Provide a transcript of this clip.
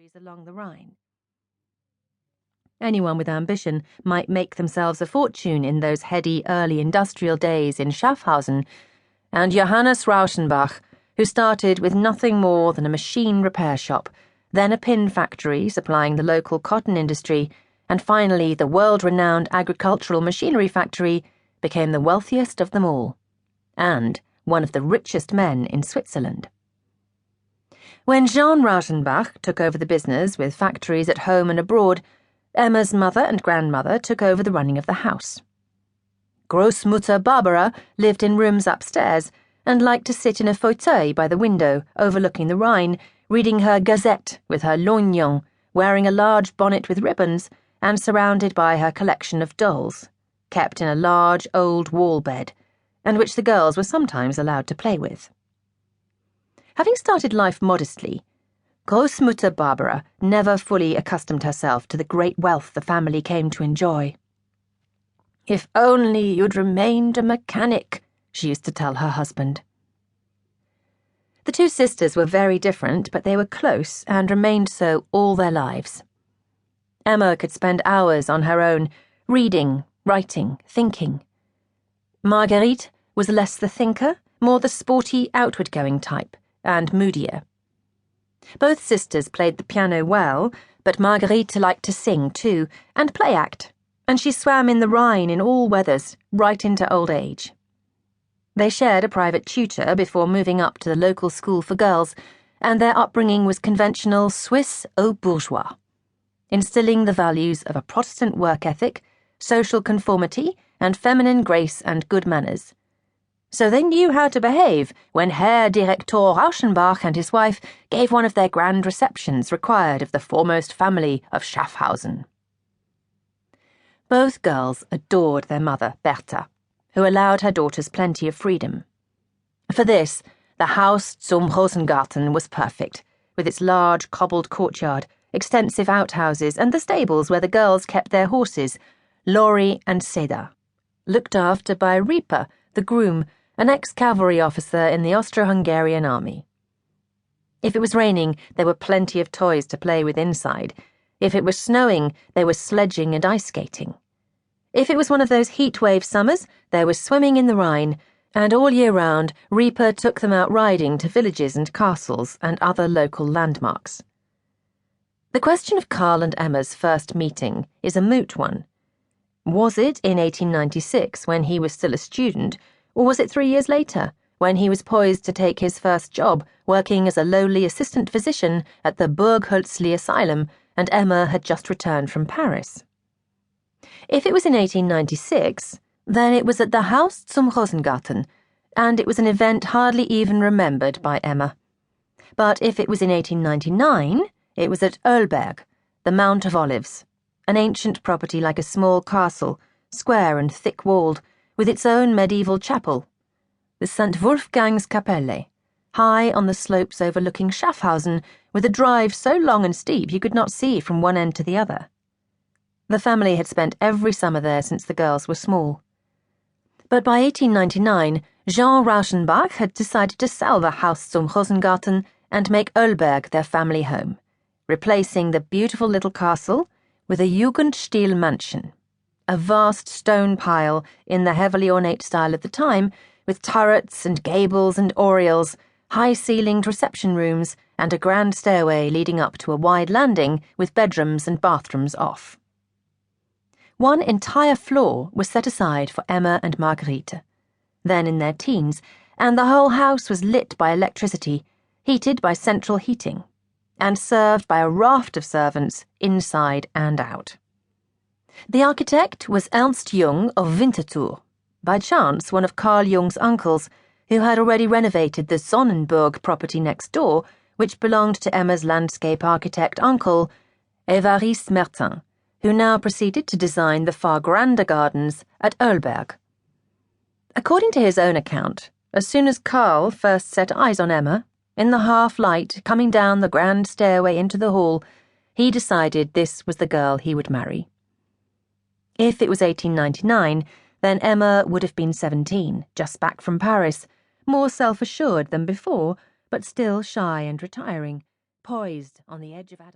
factories along the Rhine. Anyone with ambition might make themselves a fortune in those heady early industrial days in Schaffhausen, and Johannes Rauschenbach, who started with nothing more than a machine repair shop, then a pin factory supplying the local cotton industry, and finally the world-renowned agricultural machinery factory, became the wealthiest of them all, and one of the richest men in Switzerland. When Jean Rauschenbach took over the business with factories at home and abroad, Emma's mother and grandmother took over the running of the house. Großmutter Barbara lived in rooms upstairs and liked to sit in a fauteuil by the window overlooking the Rhine, reading her Gazette with her lorgnon, wearing a large bonnet with ribbons, and surrounded by her collection of dolls, kept in a large old wall bed, and which the girls were sometimes allowed to play with. Having started life modestly, Großmutter Barbara never fully accustomed herself to the great wealth the family came to enjoy. "If only you'd remained a mechanic," she used to tell her husband. The two sisters were very different, but they were close and remained so all their lives. Emma could spend hours on her own, reading, writing, thinking. Marguerite was less the thinker, more the sporty, outward-going type, and moodier. Both sisters played the piano well, but Marguerite liked to sing too, and play act, and she swam in the Rhine in all weathers, right into old age. They shared a private tutor before moving up to the local school for girls, and their upbringing was conventional Swiss au bourgeois, instilling the values of a Protestant work ethic, social conformity, and feminine grace and good manners. So they knew how to behave when Herr Direktor Rauschenbach and his wife gave one of their grand receptions required of the foremost family of Schaffhausen. Both girls adored their mother, Bertha, who allowed her daughters plenty of freedom. For this, the Haus zum Rosengarten was perfect, with its large cobbled courtyard, extensive outhouses, and the stables where the girls kept their horses, Lori and Seda, looked after by Rieper, the groom, an ex-cavalry officer in the Austro-Hungarian army. If it was raining, there were plenty of toys to play with inside. If it was snowing, there was sledging and ice skating. If it was one of those heat-wave summers, there was swimming in the Rhine, and all year round, Rieper took them out riding to villages and castles and other local landmarks. The question of Carl and Emma's first meeting is a moot one. Was it in 1896, when he was still a student, or was it 3 years later, when he was poised to take his first job, working as a lowly assistant physician at the Burghölzli Asylum, and Emma had just returned from Paris? If it was in 1896, then it was at the Haus zum Rosengarten, and it was an event hardly even remembered by Emma. But if it was in 1899, it was at Ölberg, the Mount of Olives, an ancient property like a small castle, square and thick-walled, with its own medieval chapel, the St. Wolfgangskapelle, high on the slopes overlooking Schaffhausen, with a drive so long and steep you could not see from one end to the other. The family had spent every summer there since the girls were small. But by 1899, Jean Rauschenbach had decided to sell the Haus zum Rosengarten and make Ölberg their family home, replacing the beautiful little castle with a Jugendstil mansion, a vast stone pile in the heavily ornate style of the time, with turrets and gables and oriels, high-ceilinged reception rooms, and a grand stairway leading up to a wide landing with bedrooms and bathrooms off. One entire floor was set aside for Emma and Marguerite, then in their teens, and the whole house was lit by electricity, heated by central heating, and served by a raft of servants inside and out. The architect was Ernst Jung of Winterthur, by chance one of Carl Jung's uncles, who had already renovated the Sonnenburg property next door, which belonged to Emma's landscape architect uncle, Évariste Mertin, who now proceeded to design the far grander gardens at Ölberg. According to his own account, as soon as Carl first set eyes on Emma, in the half-light coming down the grand stairway into the hall, he decided this was the girl he would marry. If it was 1899, then Emma would have been 17, just back from Paris, more self-assured than before, but still shy and retiring, poised on the edge of adolescence.